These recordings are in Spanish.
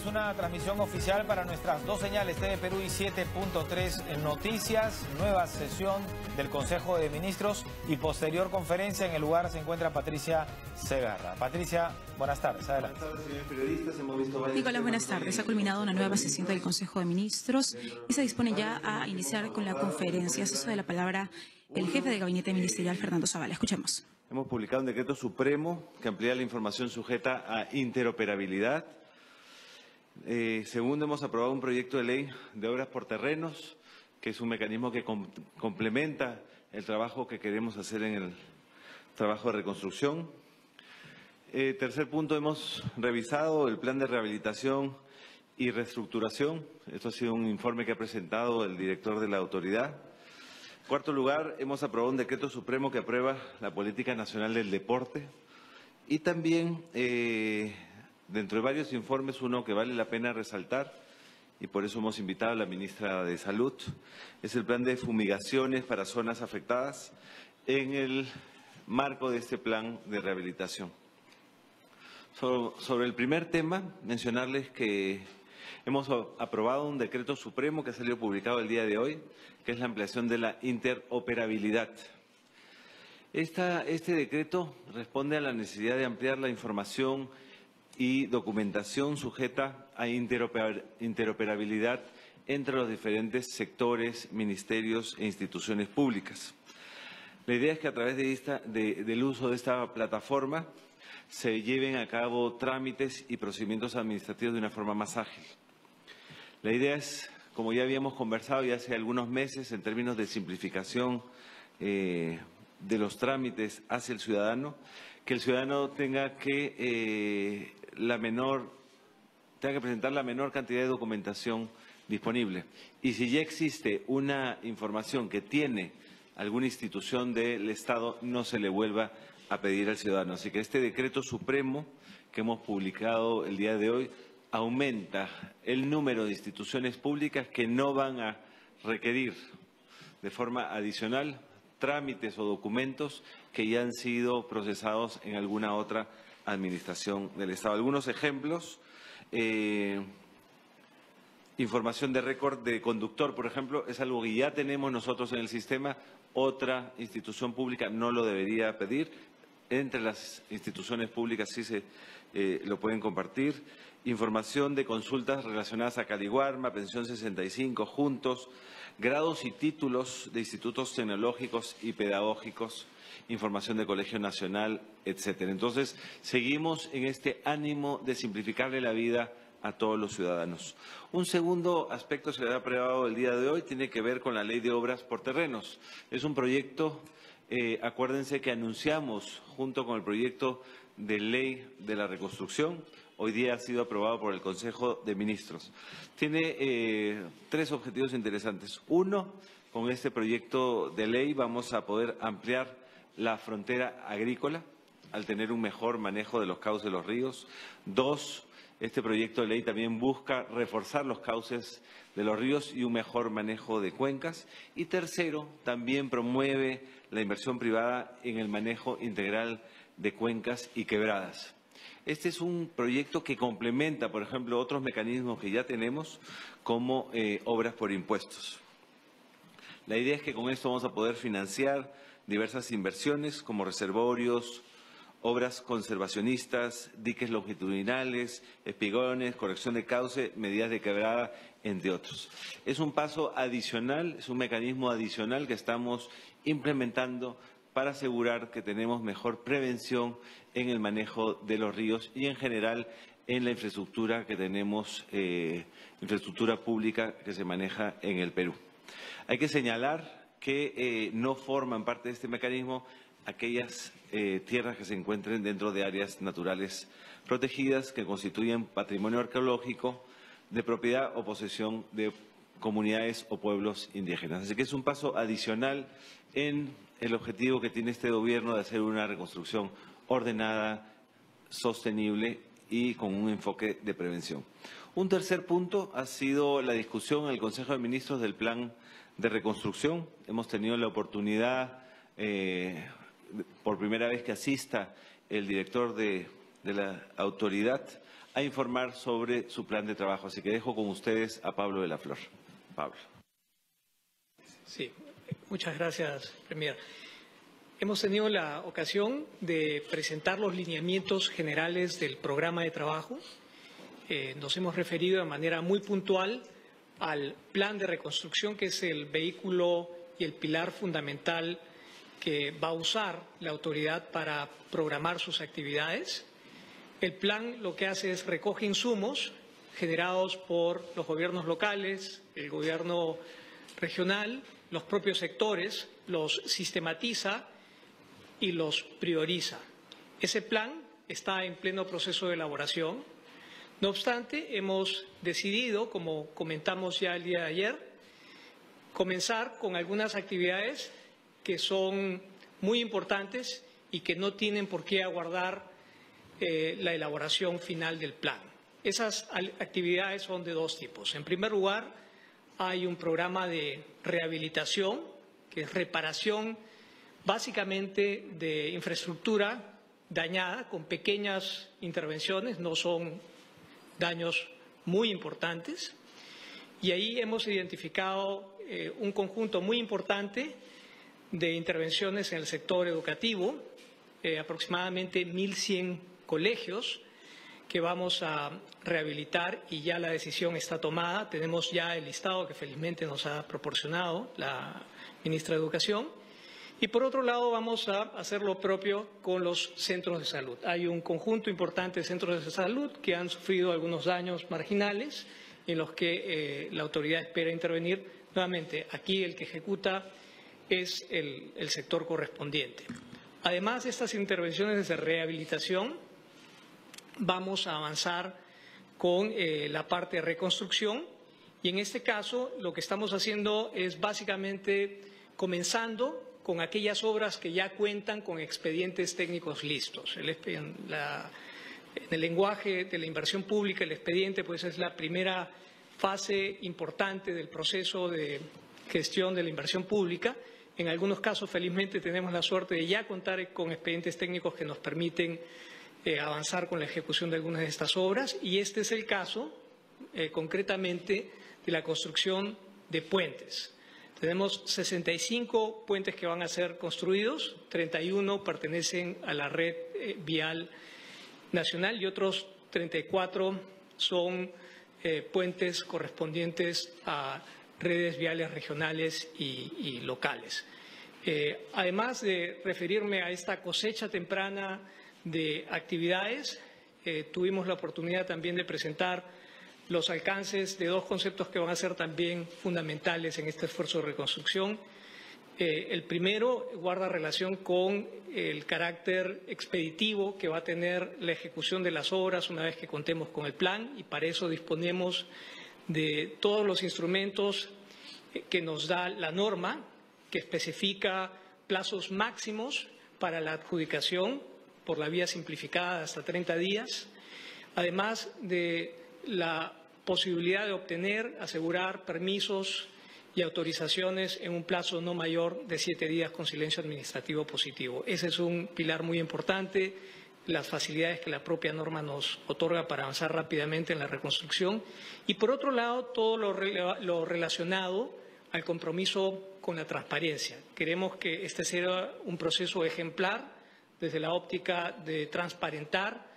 es una transmisión oficial para nuestras dos señales, TV Perú y 7.3 Noticias. Nueva sesión del Consejo de Ministros y posterior conferencia. En el lugar se encuentra Patricia Segarra. Patricia, buenas tardes. Adelante. Buenas tardes, señores periodistas. Hemos visto varios Nicolás, buenas tardes. Ha culminado una nueva sesión del Consejo de Ministros y se dispone ya a iniciar con la conferencia. Es uso de la palabra el jefe de gabinete ministerial, Fernando Zavala. Escuchemos. Hemos publicado un decreto supremo que amplía la información sujeta a interoperabilidad. Segundo, hemos aprobado un proyecto de ley de obras por terrenos, que es un mecanismo que complementa el trabajo que queremos hacer en el trabajo de reconstrucción. Tercer punto, hemos revisado el plan de rehabilitación y reestructuración. Esto ha sido un informe que ha presentado el director de la autoridad. Cuarto lugar, hemos aprobado un decreto supremo que aprueba la Política Nacional del Deporte. Y también, dentro de varios informes, uno que vale la pena resaltar, y por eso hemos invitado a la ministra de Salud, es el plan de fumigaciones para zonas afectadas en el marco de este plan de rehabilitación. Sobre el primer tema, mencionarles que hemos aprobado un decreto supremo que ha salido publicado el día de hoy, que es la ampliación de la interoperabilidad. Este decreto responde a la necesidad de ampliar la información y documentación sujeta a interoperabilidad entre los diferentes sectores, ministerios e instituciones públicas. La idea es que a través del uso de esta plataforma se lleven a cabo trámites y procedimientos administrativos de una forma más ágil. La idea es, como ya habíamos conversado ya hace algunos meses, en términos de simplificación de los trámites hacia el ciudadano, que el ciudadano tenga que presentar la menor cantidad de documentación disponible. Y si ya existe una información que tiene alguna institución del Estado, no se le vuelva a pedir al ciudadano. Así que este decreto supremo que hemos publicado el día de hoy aumenta el número de instituciones públicas que no van a requerir de forma adicional trámites o documentos que ya han sido procesados en alguna otra administración del Estado. Algunos ejemplos: información de récord de conductor, por ejemplo, es algo que ya tenemos nosotros en el sistema, otra institución pública no lo debería pedir. Entre las instituciones públicas sí lo pueden compartir. Información de consultas relacionadas a Caliwarma, Pensión 65, Juntos, grados y títulos de institutos tecnológicos y pedagógicos, información de Colegio Nacional, etcétera. Entonces, seguimos en este ánimo de simplificarle la vida a todos los ciudadanos. Un segundo aspecto que se le ha aprobado el día de hoy tiene que ver con la Ley de Obras por Terrenos. Es un proyecto, acuérdense que anunciamos junto con el proyecto de ley de la reconstrucción. Hoy día ha sido aprobado por el Consejo de Ministros. Tiene tres objetivos interesantes. Uno, con este proyecto de ley vamos a poder ampliar la frontera agrícola al tener un mejor manejo de los cauces de los ríos. Dos, este proyecto de ley también busca reforzar los cauces de los ríos y un mejor manejo de cuencas. Y tercero, también promueve la inversión privada en el manejo integral de cuencas y quebradas. Este es un proyecto que complementa, por ejemplo, otros mecanismos que ya tenemos, como obras por impuestos. La idea es que con esto vamos a poder financiar diversas inversiones como reservorios, obras conservacionistas, diques longitudinales, espigones, corrección de cauce, medidas de quebrada, entre otros. Es un paso adicional, es un mecanismo adicional que estamos implementando para asegurar que tenemos mejor prevención en el manejo de los ríos y en general en la infraestructura que tenemos, infraestructura pública que se maneja en el Perú. Hay que señalar que no forman parte de este mecanismo aquellas tierras que se encuentren dentro de áreas naturales protegidas que constituyen patrimonio arqueológico de propiedad o posesión de comunidades o pueblos indígenas. Así que es un paso adicional en el objetivo que tiene este gobierno de hacer una reconstrucción ordenada, sostenible y con un enfoque de prevención. Un tercer punto ha sido la discusión en el Consejo de Ministros del Plan de Reconstrucción. Hemos tenido la oportunidad, por primera vez que asista el director de la autoridad, a informar sobre su plan de trabajo. Así que dejo con ustedes a Pablo de la Flor. Pablo. Sí, muchas gracias, Premier. Hemos tenido la ocasión de presentar los lineamientos generales del programa de trabajo. Nos hemos referido de manera muy puntual al plan de reconstrucción, que es el vehículo y el pilar fundamental que va a usar la autoridad para programar sus actividades. El plan lo que hace es recoge insumos generados por los gobiernos locales, el gobierno regional, los propios sectores, los sistematiza y los prioriza. Ese plan está en pleno proceso de elaboración. No obstante, hemos decidido, como comentamos ya el día de ayer, comenzar con algunas actividades que son muy importantes y que no tienen por qué aguardar la elaboración final del plan. Esas actividades son de dos tipos. En primer lugar, hay un programa de rehabilitación, que es reparación básicamente de infraestructura dañada, con pequeñas intervenciones, no son daños muy importantes. Y ahí hemos identificado un conjunto muy importante de intervenciones en el sector educativo, aproximadamente 1.100 colegios que vamos a rehabilitar y ya la decisión está tomada. Tenemos ya el listado que felizmente nos ha proporcionado la ministra de Educación. Y por otro lado vamos a hacer lo propio con los centros de salud. Hay un conjunto importante de centros de salud que han sufrido algunos daños marginales en los que la autoridad espera intervenir. Nuevamente, aquí el que ejecuta es el sector correspondiente. Además de estas intervenciones de rehabilitación, vamos a avanzar con la parte de reconstrucción y en este caso lo que estamos haciendo es básicamente comenzando con aquellas obras que ya cuentan con expedientes técnicos listos. En el lenguaje de la inversión pública, el expediente pues es la primera fase importante del proceso de gestión de la inversión pública. En algunos casos, felizmente, tenemos la suerte de ya contar con expedientes técnicos que nos permiten avanzar con la ejecución de algunas de estas obras y este es el caso, concretamente, de la construcción de puentes. Tenemos 65 puentes que van a ser construidos, 31 pertenecen a la red vial nacional y otros 34 son puentes correspondientes a redes viales regionales y locales. Además de referirme a esta cosecha temprana de actividades, tuvimos la oportunidad también de presentar los alcances de dos conceptos que van a ser también fundamentales en este esfuerzo de reconstrucción. El primero guarda relación con el carácter expeditivo que va a tener la ejecución de las obras una vez que contemos con el plan y para eso disponemos de todos los instrumentos que nos da la norma, que especifica plazos máximos para la adjudicación por la vía simplificada de hasta 30 días, además de la posibilidad de obtener, asegurar permisos y autorizaciones en un plazo no mayor de 7 días con silencio administrativo positivo. Ese es un pilar muy importante, las facilidades que la propia norma nos otorga para avanzar rápidamente en la reconstrucción. Y por otro lado, todo lo relacionado al compromiso con la transparencia. Queremos que este sea un proceso ejemplar desde la óptica de transparentar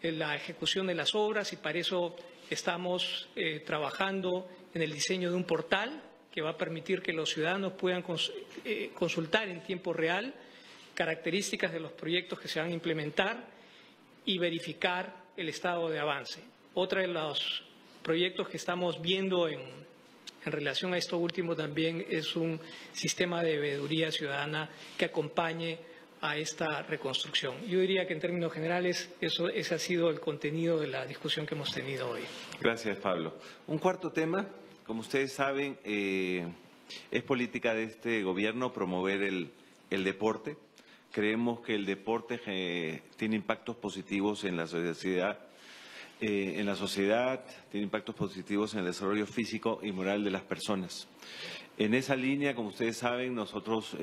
la ejecución de las obras y para eso estamos trabajando en el diseño de un portal que va a permitir que los ciudadanos puedan consultar en tiempo real características de los proyectos que se van a implementar y verificar el estado de avance. Otro de los proyectos que estamos viendo en relación a esto último también es un sistema de veeduría ciudadana que acompañe a esta reconstrucción. Yo diría que en términos generales ese ha sido el contenido de la discusión que hemos tenido hoy. Gracias, Pablo. Un cuarto tema, como ustedes saben, es política de este gobierno promover el deporte. Creemos que el deporte tiene impactos positivos en la sociedad. en la sociedad, tiene impactos positivos en el desarrollo físico y moral de las personas. En esa línea, como ustedes saben, nosotros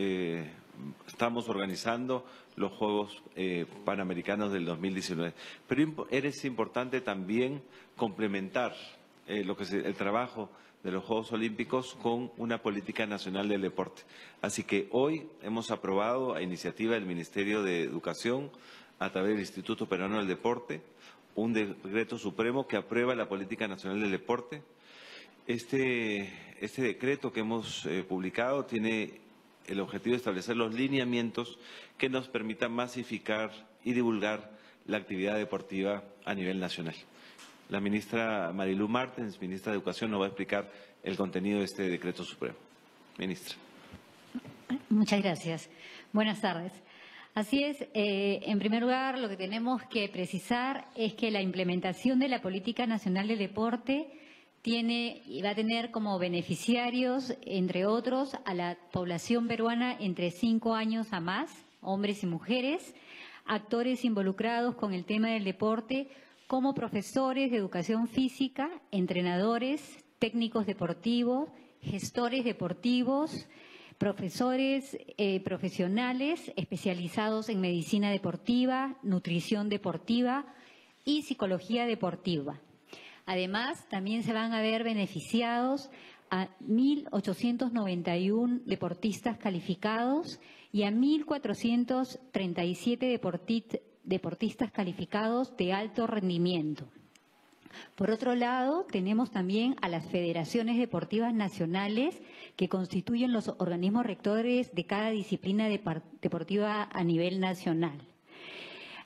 estamos organizando los Juegos Panamericanos del 2019. Pero es importante también complementar el trabajo de los Juegos Olímpicos con una política nacional del deporte. Así que hoy hemos aprobado, a iniciativa del Ministerio de Educación, a través del Instituto Peruano del Deporte, un decreto supremo que aprueba la política nacional del deporte. Este decreto que hemos publicado tiene el objetivo de establecer los lineamientos que nos permitan masificar y divulgar la actividad deportiva a nivel nacional. La ministra Marilú Martens, ministra de Educación, nos va a explicar el contenido de este decreto supremo. Ministra. Muchas gracias. Buenas tardes. Así es, en primer lugar, lo que tenemos que precisar es que la implementación de la Política Nacional del Deporte va a tener como beneficiarios, entre otros, a la población peruana entre 5 años a más, hombres y mujeres, actores involucrados con el tema del deporte, como profesores de educación física, entrenadores, técnicos deportivos, gestores deportivos, profesores profesionales especializados en medicina deportiva, nutrición deportiva y psicología deportiva. Además, también se van a ver beneficiados a 1.891 deportistas calificados y a 1.437 deportistas calificados de alto rendimiento. Por otro lado, tenemos también a las federaciones deportivas nacionales que constituyen los organismos rectores de cada disciplina deportiva a nivel nacional.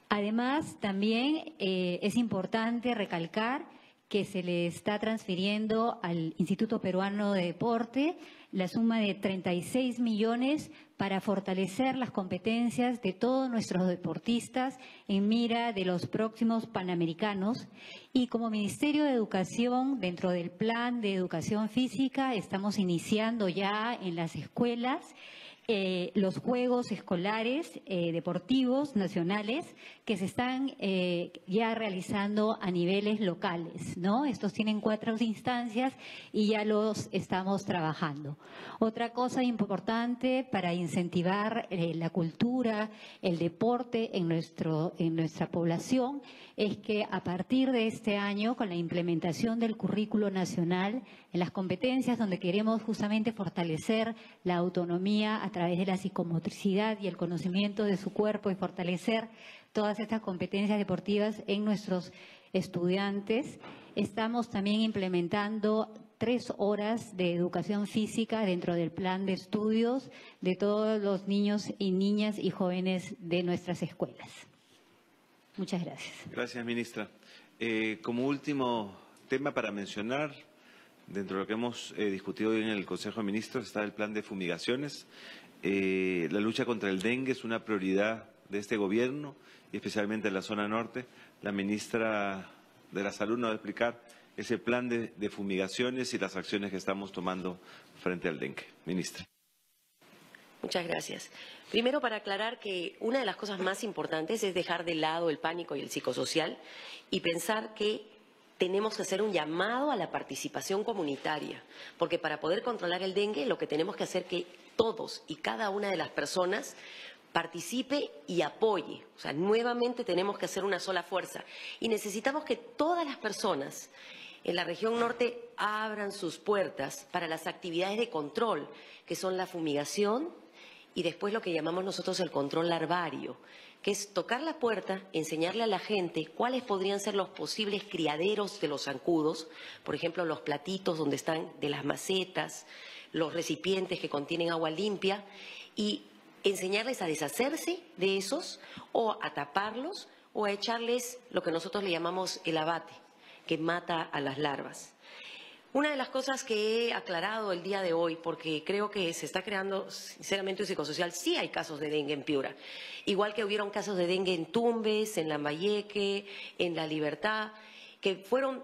Además, también es importante recalcar que se le está transfiriendo al Instituto Peruano de Deporte la suma de 36 millones para fortalecer las competencias de todos nuestros deportistas en mira de los próximos Panamericanos. Y como Ministerio de Educación, dentro del Plan de Educación Física, estamos iniciando ya en las escuelas los Juegos Escolares Deportivos Nacionales que se están ya realizando a niveles locales, ¿no? Estos tienen 4 instancias y ya los estamos trabajando. Otra cosa importante para incentivar la cultura, el deporte en nuestra población es que a partir de este año, con la implementación del currículo nacional, en las competencias donde queremos justamente fortalecer la autonomía a través de la psicomotricidad y el conocimiento de su cuerpo y fortalecer todas estas competencias deportivas en nuestros estudiantes, estamos también implementando 3 horas de educación física dentro del plan de estudios de todos los niños y niñas y jóvenes de nuestras escuelas. Muchas gracias. Gracias, ministra. Como último tema para mencionar, dentro de lo que hemos discutido hoy en el Consejo de Ministros, está el plan de fumigaciones. La lucha contra el dengue es una prioridad de este gobierno y especialmente en la zona norte. La ministra de la Salud nos va a explicar ese plan de fumigaciones y las acciones que estamos tomando frente al dengue. Ministra. Muchas gracias. Primero, para aclarar que una de las cosas más importantes es dejar de lado el pánico y el psicosocial y pensar que tenemos que hacer un llamado a la participación comunitaria, porque para poder controlar el dengue lo que tenemos que hacer es que todos y cada una de las personas participe y apoye. O sea, nuevamente tenemos que hacer una sola fuerza y necesitamos que todas las personas en la región norte abran sus puertas para las actividades de control, que son la fumigación y después lo que llamamos nosotros el control larvario, que es tocar la puerta, enseñarle a la gente cuáles podrían ser los posibles criaderos de los zancudos, por ejemplo, los platitos donde están de las macetas, los recipientes que contienen agua limpia, y enseñarles a deshacerse de esos o a taparlos o a echarles lo que nosotros le llamamos el abate, que mata a las larvas. Una de las cosas que he aclarado el día de hoy, porque creo que se está creando sinceramente un psicosocial, sí hay casos de dengue en Piura, igual que hubieron casos de dengue en Tumbes, en Lambayeque, en La Libertad, que fueron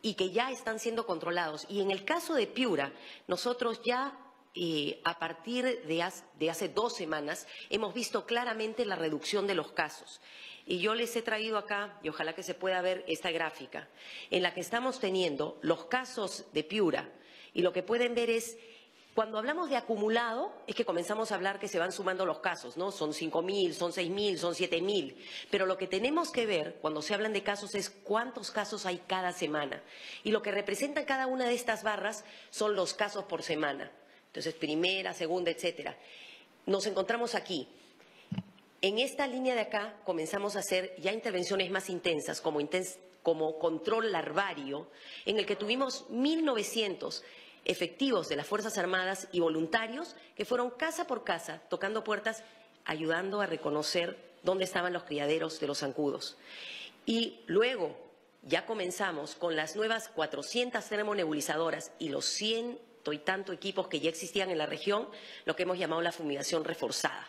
y que ya están siendo controlados. Y en el caso de Piura, nosotros ya a partir de hace 2 semanas hemos visto claramente la reducción de los casos. Y yo les he traído acá, y ojalá que se pueda ver esta gráfica, en la que estamos teniendo los casos de Piura. Y lo que pueden ver es, cuando hablamos de acumulado, es que comenzamos a hablar que se van sumando los casos, ¿no? Son 5.000, son 6.000, son 7.000. Pero lo que tenemos que ver cuando se hablan de casos es cuántos casos hay cada semana. Y lo que representa cada una de estas barras son los casos por semana. Entonces, primera, segunda, etcétera. Nos encontramos aquí. En esta línea de acá comenzamos a hacer ya intervenciones más intensas, como control larvario, en el que tuvimos 1.900 efectivos de las Fuerzas Armadas y voluntarios que fueron casa por casa, tocando puertas, ayudando a reconocer dónde estaban los criaderos de los zancudos. Y luego ya comenzamos con las nuevas 400 termonebulizadoras y los 100 y tanto equipos que ya existían en la región, lo que hemos llamado la fumigación reforzada,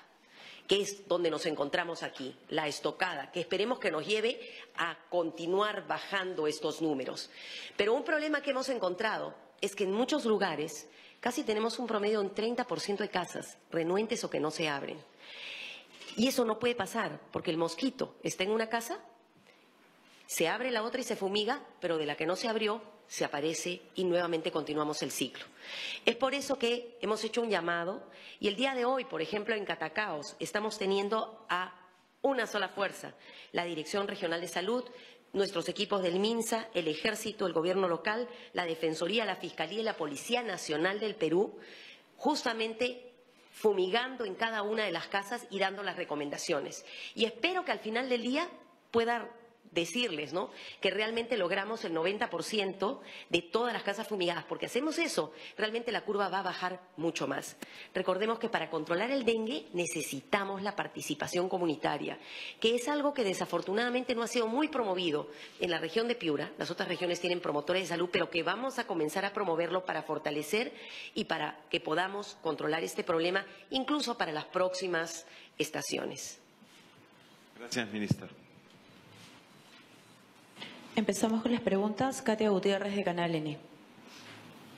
que es donde nos encontramos aquí, la estocada, que esperemos que nos lleve a continuar bajando estos números. Pero un problema que hemos encontrado es que en muchos lugares casi tenemos un promedio de un 30% de casas renuentes o que no se abren. Y eso no puede pasar, porque el mosquito está en una casa, se abre la otra y se fumiga, pero de la que no se abrió se aparece y nuevamente continuamos el ciclo. Es por eso que hemos hecho un llamado y el día de hoy, por ejemplo, en Catacaos, estamos teniendo a una sola fuerza, la Dirección Regional de Salud, nuestros equipos del MINSA, el Ejército, el Gobierno local, la Defensoría, la Fiscalía y la Policía Nacional del Perú, justamente fumigando en cada una de las casas y dando las recomendaciones. Y espero que al final del día pueda decirles, ¿no?, que realmente logramos el 90% de todas las casas fumigadas, porque hacemos eso, realmente la curva va a bajar mucho más. Recordemos que para controlar el dengue necesitamos la participación comunitaria, que es algo que desafortunadamente no ha sido muy promovido en la región de Piura. Las otras regiones tienen promotores de salud, pero que vamos a comenzar a promoverlo para fortalecer y para que podamos controlar este problema, incluso para las próximas estaciones. Gracias, ministra. Empezamos con las preguntas. Katia Gutiérrez, de Canal N.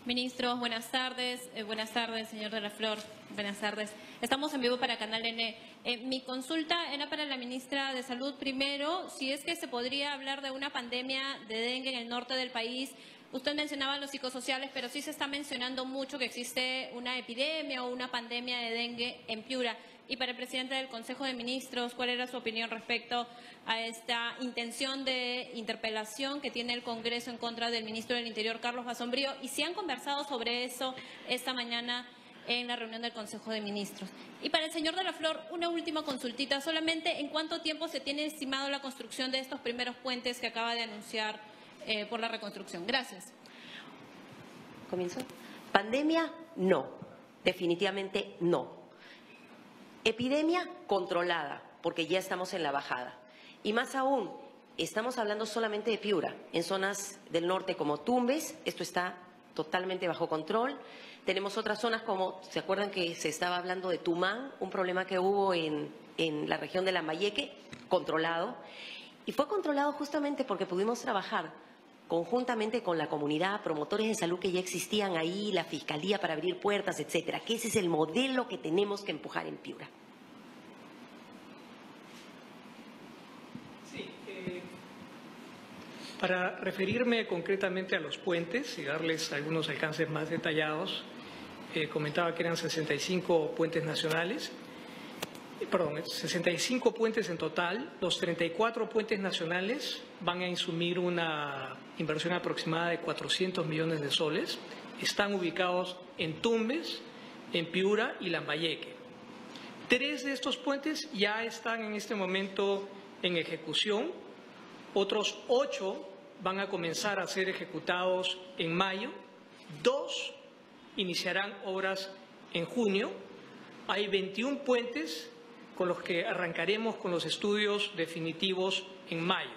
Ministros, buenas tardes. Buenas tardes, señor de la Flor. Buenas tardes. Estamos en vivo para Canal N. Mi consulta era para la ministra de Salud. Primero, si es que se podría hablar de una pandemia de dengue en el norte del país. Usted mencionaba los psicosociales, pero sí se está mencionando mucho que existe una epidemia o una pandemia de dengue en Piura. Y para el presidente del Consejo de Ministros, ¿cuál era su opinión respecto a esta intención de interpelación que tiene el Congreso en contra del ministro del Interior, Carlos Basombrío? Y si han conversado sobre eso esta mañana en la reunión del Consejo de Ministros. Y para el señor de la Flor, una última consultita. Solamente, ¿en cuánto tiempo se tiene estimado la construcción de estos primeros puentes que acaba de anunciar por la reconstrucción? Gracias. ¿Comienzo? Pandemia, no. Definitivamente no. Epidemia controlada, porque ya estamos en la bajada. Y más aún, estamos hablando solamente de Piura. En zonas del norte como Tumbes, esto está totalmente bajo control. Tenemos otras zonas como, ¿se acuerdan que se estaba hablando de Tumán? Un problema que hubo en la región de Lambayeque, controlado. Y fue controlado justamente porque pudimos trabajar conjuntamente con la comunidad, promotores de salud que ya existían ahí, la Fiscalía para abrir puertas, etcétera, que ese es el modelo que tenemos que empujar en Piura. Sí, para referirme concretamente a los puentes y darles algunos alcances más detallados, comentaba que eran 65 puentes nacionales. 65 puentes en total. Los 34 puentes nacionales van a insumir una inversión aproximada de 400 millones de soles. Están ubicados en Tumbes, en Piura y Lambayeque. 3 de estos puentes ya están en este momento en ejecución. Otros 8 van a comenzar a ser ejecutados en mayo. 2 iniciarán obras en junio. Hay 21 puentes con los que arrancaremos con los estudios definitivos en mayo.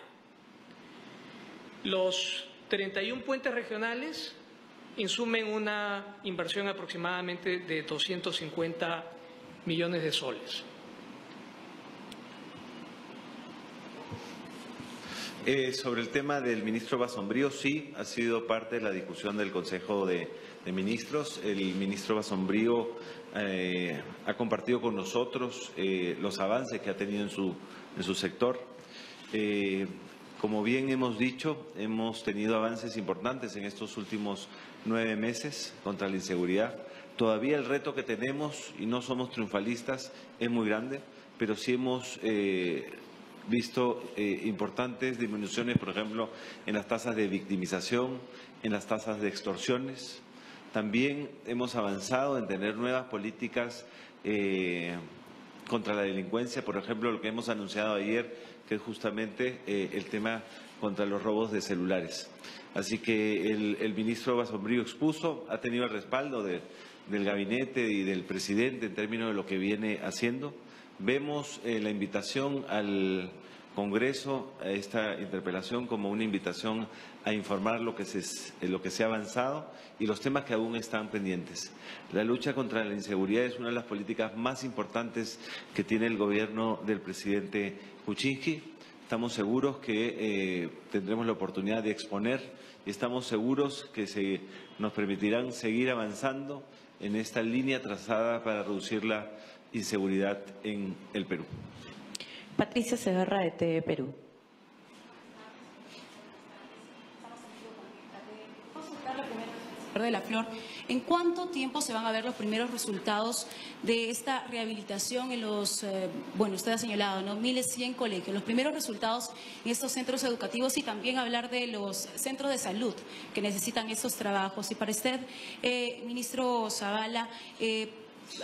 Los 31 puentes regionales insumen una inversión aproximadamente de 250 millones de soles. Sobre el tema del ministro Basombrío, sí, ha sido parte de la discusión del Consejo de Ministros. El ministro Basombrío ha compartido con nosotros los avances que ha tenido en su sector. Como bien hemos dicho, hemos tenido avances importantes en estos últimos 9 meses contra la inseguridad. Todavía el reto que tenemos, y no somos triunfalistas, es muy grande, pero sí hemos visto importantes disminuciones, por ejemplo, en las tasas de victimización, en las tasas de extorsiones. También hemos avanzado en tener nuevas políticas contra la delincuencia, por ejemplo, lo que hemos anunciado ayer, que es justamente el tema contra los robos de celulares. Así que el ministro Basombrío expuso, ha tenido el respaldo del gabinete y del presidente en términos de lo que viene haciendo. Vemos la invitación al Congreso, a esta interpelación, como una invitación a informar lo que se ha avanzado y los temas que aún están pendientes. La lucha contra la inseguridad es una de las políticas más importantes que tiene el gobierno del presidente Kuczynski. Estamos seguros que tendremos la oportunidad de exponer y estamos seguros que nos permitirán seguir avanzando en esta línea trazada para reducir la inseguridad en el Perú. Patricia Segarra, de TV Perú. De la Flor, ¿en cuánto tiempo se van a ver los primeros resultados de esta rehabilitación en los, usted ha señalado, ¿no? 1.100 colegios, los primeros resultados en estos centros educativos, y también hablar de los centros de salud que necesitan estos trabajos? Y para usted, ministro Zavala,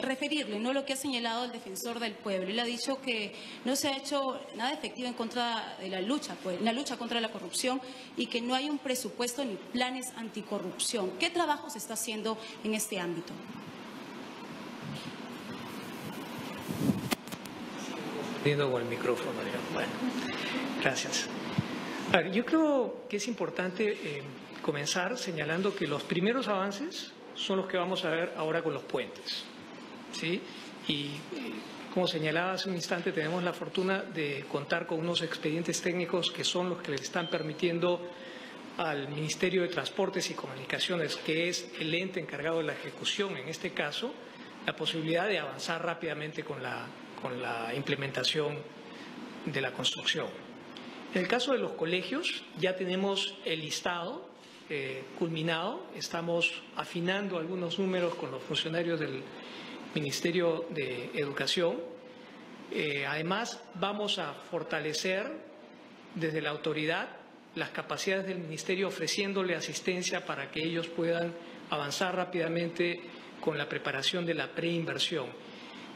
referirle, ¿no?, lo que ha señalado el defensor del pueblo. Él ha dicho que no se ha hecho nada efectivo en contra de la lucha contra la corrupción, y que no hay un presupuesto ni planes anticorrupción. ¿Qué trabajo se está haciendo en este ámbito? Con el micrófono, digamos. Bueno, gracias. A ver, yo creo que es importante comenzar señalando que los primeros avances son los que vamos a ver ahora con los puentes. ¿Sí? Y como señalaba hace un instante, tenemos la fortuna de contar con unos expedientes técnicos que son los que le están permitiendo al Ministerio de Transportes y Comunicaciones, que es el ente encargado de la ejecución en este caso, la posibilidad de avanzar rápidamente con la implementación de la construcción. En el caso de los colegios, ya tenemos el listado culminado, estamos afinando algunos números con los funcionarios del Ministerio de Educación. Además, vamos a fortalecer desde la autoridad las capacidades del Ministerio, ofreciéndole asistencia para que ellos puedan avanzar rápidamente con la preparación de la preinversión.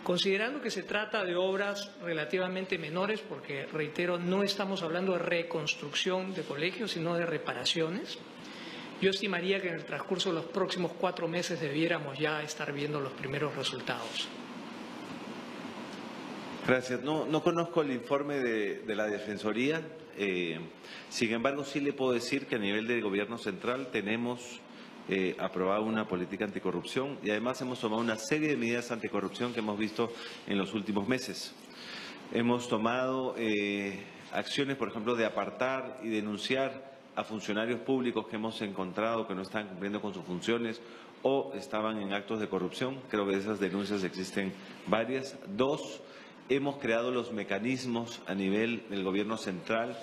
Considerando que se trata de obras relativamente menores, porque, reitero, no estamos hablando de reconstrucción de colegios, sino de reparaciones, yo estimaría que en el transcurso de los próximos 4 meses debiéramos ya estar viendo los primeros resultados. Gracias. No conozco el informe de la Defensoría. Sin embargo, sí le puedo decir que a nivel del Gobierno central tenemos aprobado una política anticorrupción, y además hemos tomado una serie de medidas anticorrupción que hemos visto en los últimos meses. Hemos tomado acciones, por ejemplo, de apartar y denunciar a funcionarios públicos que hemos encontrado que no están cumpliendo con sus funciones o estaban en actos de corrupción. Creo que de esas denuncias existen varias. 2, hemos creado los mecanismos a nivel del Gobierno central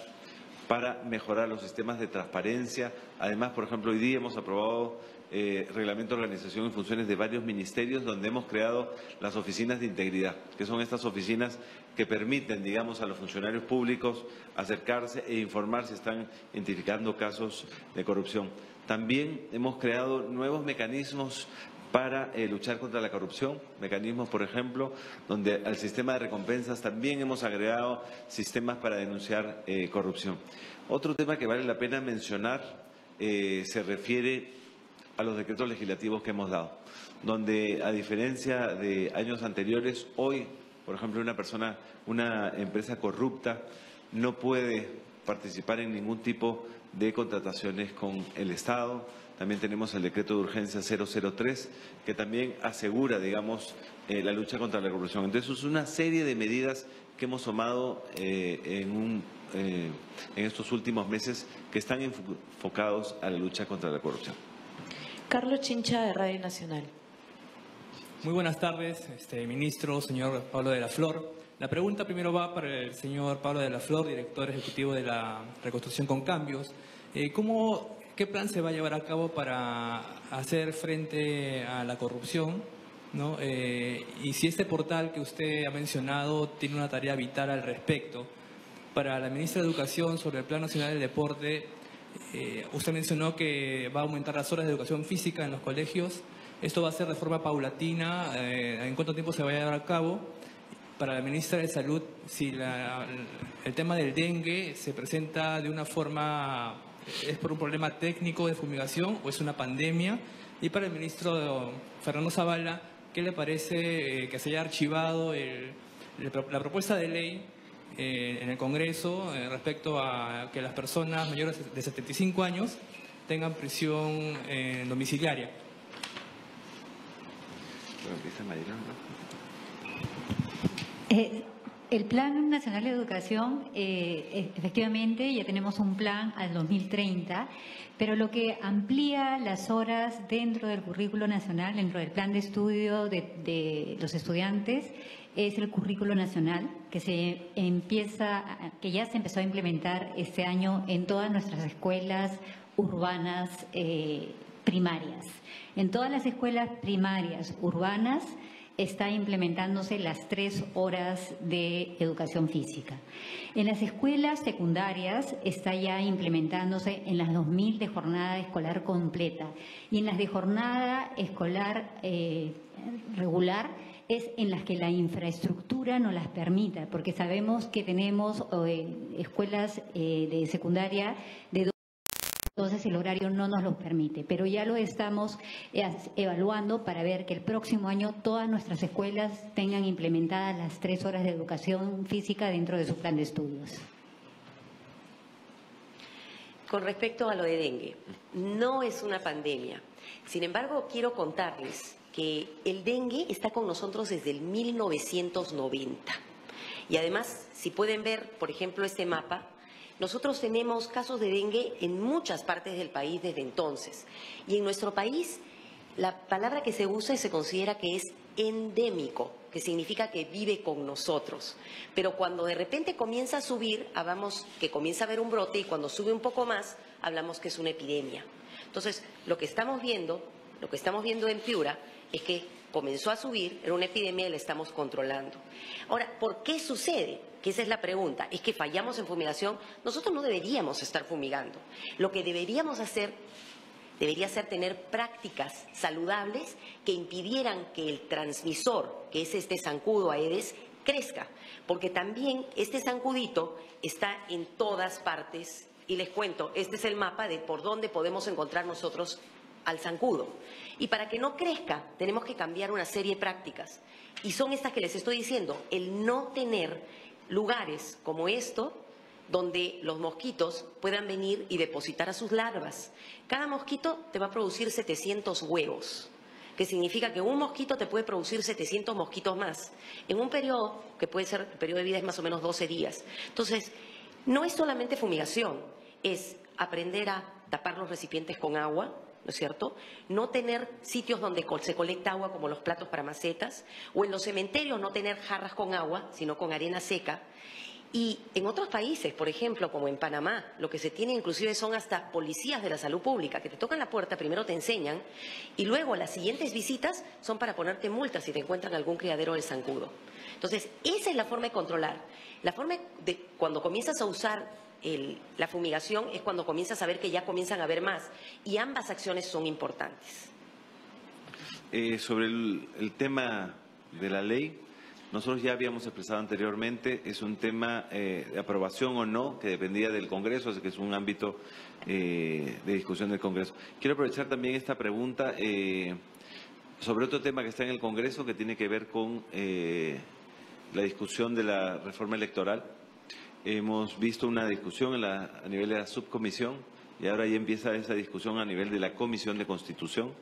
para mejorar los sistemas de transparencia. Además, por ejemplo, hoy día hemos aprobado reglamento de organización y funciones de varios ministerios, donde hemos creado las oficinas de integridad, que son estas oficinas que permiten, digamos, a los funcionarios públicos acercarse e informar si están identificando casos de corrupción. También hemos creado nuevos mecanismos para luchar contra la corrupción, mecanismos, por ejemplo, donde al sistema de recompensas también hemos agregado sistemas para denunciar corrupción. Otro tema que vale la pena mencionar se refiere a los decretos legislativos que hemos dado, donde, a diferencia de años anteriores, hoy, por ejemplo, una empresa corrupta no puede participar en ningún tipo de contrataciones con el Estado. También tenemos el decreto de urgencia 003, que también asegura, digamos, la lucha contra la corrupción. Entonces, es una serie de medidas que hemos tomado en estos últimos meses que están enfocados a la lucha contra la corrupción. Carlos Chincha, de Radio Nacional. Muy buenas tardes, ministro, señor Pablo de la Flor. La pregunta primero va para el señor Pablo de la Flor, director ejecutivo de la Reconstrucción con Cambios. ¿Qué plan se va a llevar a cabo para hacer frente a la corrupción, ¿no? Y si este portal que usted ha mencionado tiene una tarea vital al respecto. Para la ministra de Educación, sobre el Plan Nacional del Deporte, usted mencionó que va a aumentar las horas de educación física en los colegios. Esto va a ser de forma paulatina. ¿En cuánto tiempo se va a llevar a cabo? Para la ministra de Salud, si el tema del dengue se presenta de una forma, ¿es por un problema técnico de fumigación o es una pandemia? Y para el ministro Fernando Zavala, ¿qué le parece que se haya archivado la propuesta de ley en el Congreso respecto a que las personas mayores de 75 años tengan prisión domiciliaria? El Plan Nacional de Educación, efectivamente, ya tenemos un plan al 2030, pero lo que amplía las horas dentro del currículo nacional, dentro del plan de estudio de los estudiantes, es el currículo nacional que ya se empezó a implementar este año en todas nuestras escuelas urbanas primarias. En todas las escuelas primarias urbanas está implementándose las 3 horas de educación física. En las escuelas secundarias está ya implementándose en las 2000 de jornada escolar completa, y en las de jornada escolar regular es en las que la infraestructura no las permita, porque sabemos que tenemos escuelas de secundaria de entonces el horario no nos lo permite, pero ya lo estamos evaluando para ver que el próximo año todas nuestras escuelas tengan implementadas las 3 horas de educación física dentro de su plan de estudios. Con respecto a lo de dengue, no es una pandemia. Sin embargo, quiero contarles que el dengue está con nosotros desde el 1990. Y además, si pueden ver, por ejemplo, este mapa, nosotros tenemos casos de dengue en muchas partes del país desde entonces. Y en nuestro país, la palabra que se usa y se considera que es endémico, que significa que vive con nosotros. Pero cuando de repente comienza a subir, hablamos que comienza a haber un brote, y cuando sube un poco más, hablamos que es una epidemia. Entonces, lo que estamos viendo en Piura es que comenzó a subir, era una epidemia y la estamos controlando. Ahora, ¿por qué sucede? Que esa es la pregunta. ¿Es que fallamos en fumigación? Nosotros no deberíamos estar fumigando. Lo que deberíamos hacer debería ser tener prácticas saludables que impidieran que el transmisor, que es este zancudo Aedes, crezca. Porque también este zancudito está en todas partes. Y les cuento, este es el mapa de por dónde podemos encontrar nosotros al zancudo. Y para que no crezca, tenemos que cambiar una serie de prácticas. Y son estas que les estoy diciendo, el no tener lugares como esto, donde los mosquitos puedan venir y depositar a sus larvas. Cada mosquito te va a producir 700 huevos, que significa que un mosquito te puede producir 700 mosquitos más, en un periodo que puede ser, el periodo de vida es más o menos 12 días. Entonces, no es solamente fumigación, es aprender a tapar los recipientes con agua, ¿no es cierto? No tener sitios donde se colecta agua como los platos para macetas, o en los cementerios no tener jarras con agua, sino con arena seca. Y en otros países, por ejemplo, como en Panamá, lo que se tiene inclusive son hasta policías de la salud pública que te tocan la puerta, primero te enseñan y luego las siguientes visitas son para ponerte multas si te encuentran algún criadero del zancudo. Entonces, esa es la forma de controlar. La forma de cuando comienzas a usar la fumigación es cuando comienzas a ver que ya comienzan a haber más, y ambas acciones son importantes. Sobre el tema de la ley, nosotros ya habíamos expresado anteriormente, es un tema de aprobación o no, que dependía del Congreso, así que es un ámbito de discusión del Congreso. Quiero aprovechar también esta pregunta sobre otro tema que está en el Congreso, que tiene que ver con la discusión de la reforma electoral. Hemos visto una discusión a nivel de la subcomisión y ahora ya empieza esa discusión a nivel de la Comisión de Constitución.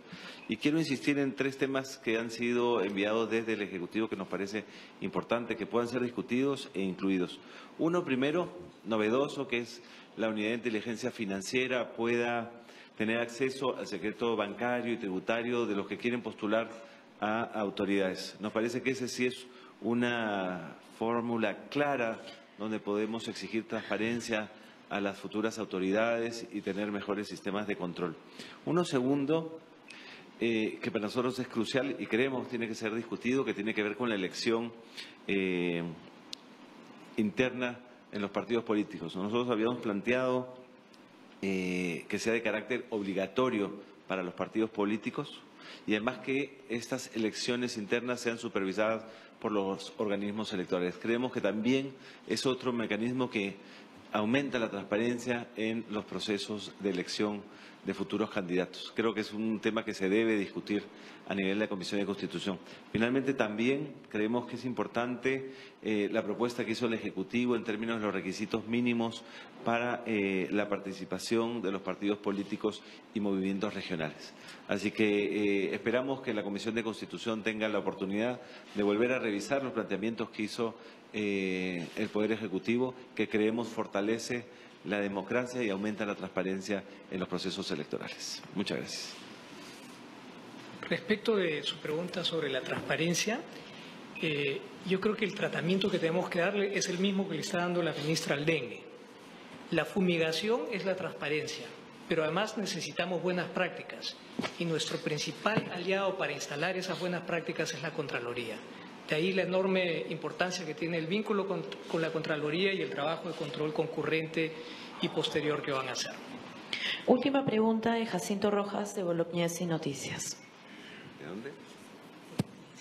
Y quiero insistir en 3 temas que han sido enviados desde el Ejecutivo que nos parece importante que puedan ser discutidos e incluidos. Uno, primero, novedoso, que es la Unidad de Inteligencia Financiera pueda tener acceso al secreto bancario y tributario de los que quieren postular a autoridades. Nos parece que ese sí es una fórmula clara donde podemos exigir transparencia a las futuras autoridades y tener mejores sistemas de control. Uno segundo, que para nosotros es crucial y creemos tiene que ser discutido, que tiene que ver con la elección interna en los partidos políticos. Nosotros habíamos planteado que sea de carácter obligatorio para los partidos políticos y además que estas elecciones internas sean supervisadas por los organismos electorales. Creemos que también es otro mecanismo que aumenta la transparencia en los procesos de elección de futuros candidatos. Creo que es un tema que se debe discutir a nivel de la Comisión de Constitución. Finalmente, también creemos que es importante la propuesta que hizo el Ejecutivo en términos de los requisitos mínimos para la participación de los partidos políticos y movimientos regionales. Así que esperamos que la Comisión de Constitución tenga la oportunidad de volver a revisar los planteamientos que hizo el Poder Ejecutivo, que creemos fortalece la democracia y aumenta la transparencia en los procesos electorales. Muchas gracias. Respecto de su pregunta sobre la transparencia, yo creo que el tratamiento que tenemos que darle es el mismo que le está dando la ministra al dengue. La fumigación es la transparencia, pero además necesitamos buenas prácticas y nuestro principal aliado para instalar esas buenas prácticas es la Contraloría. De ahí la enorme importancia que tiene el vínculo con la Contraloría y el trabajo de control concurrente y posterior que van a hacer. Última pregunta de Jacinto Rojas, de Bolognesi Noticias. ¿De dónde?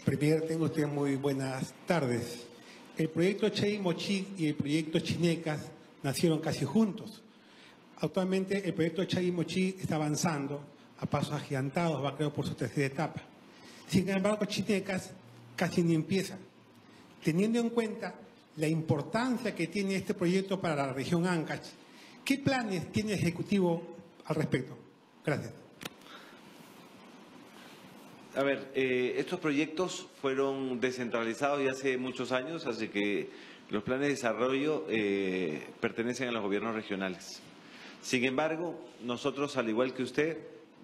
Premier, tengo usted muy buenas tardes. El proyecto Chavimochic y el proyecto Chinecas nacieron casi juntos. Actualmente el proyecto Chavimochic está avanzando a pasos agigantados, va creo por su tercera etapa. Sin embargo, Chinecas casi ni empieza. Teniendo en cuenta la importancia que tiene este proyecto para la región Ancash, ¿qué planes tiene el Ejecutivo al respecto? Gracias. A ver, estos proyectos fueron descentralizados ya hace muchos años, así que los planes de desarrollo pertenecen a los gobiernos regionales. Sin embargo, nosotros, al igual que usted,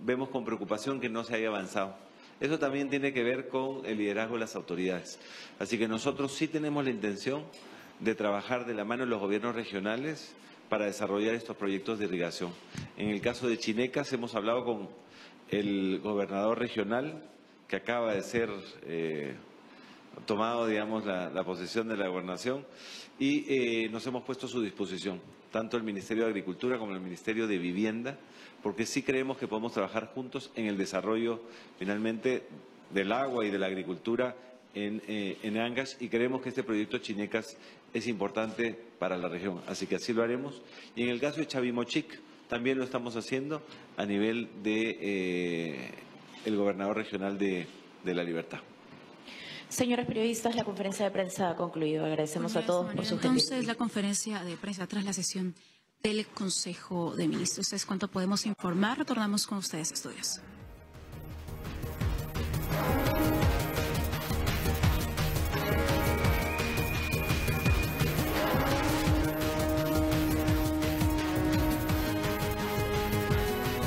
vemos con preocupación que no se haya avanzado. Eso también tiene que ver con el liderazgo de las autoridades. Así que nosotros sí tenemos la intención de trabajar de la mano de los gobiernos regionales para desarrollar estos proyectos de irrigación. En el caso de Chinecas hemos hablado con el gobernador regional que acaba de ser tomado, digamos, la posesión de la gobernación y nos hemos puesto a su disposición, tanto el Ministerio de Agricultura como el Ministerio de Vivienda, porque sí creemos que podemos trabajar juntos en el desarrollo, finalmente, del agua y de la agricultura en Ancash y creemos que este proyecto Chinecas es importante para la región, así que así lo haremos. Y en el caso de Chavimochic también lo estamos haciendo a nivel de el gobernador regional de La Libertad. Señores periodistas, la conferencia de prensa ha concluido. Agradecemos a todos por su gestión. Entonces, la conferencia de prensa tras la sesión del Consejo de Ministros. ¿Es cuánto podemos informar? Retornamos con ustedes, estudios.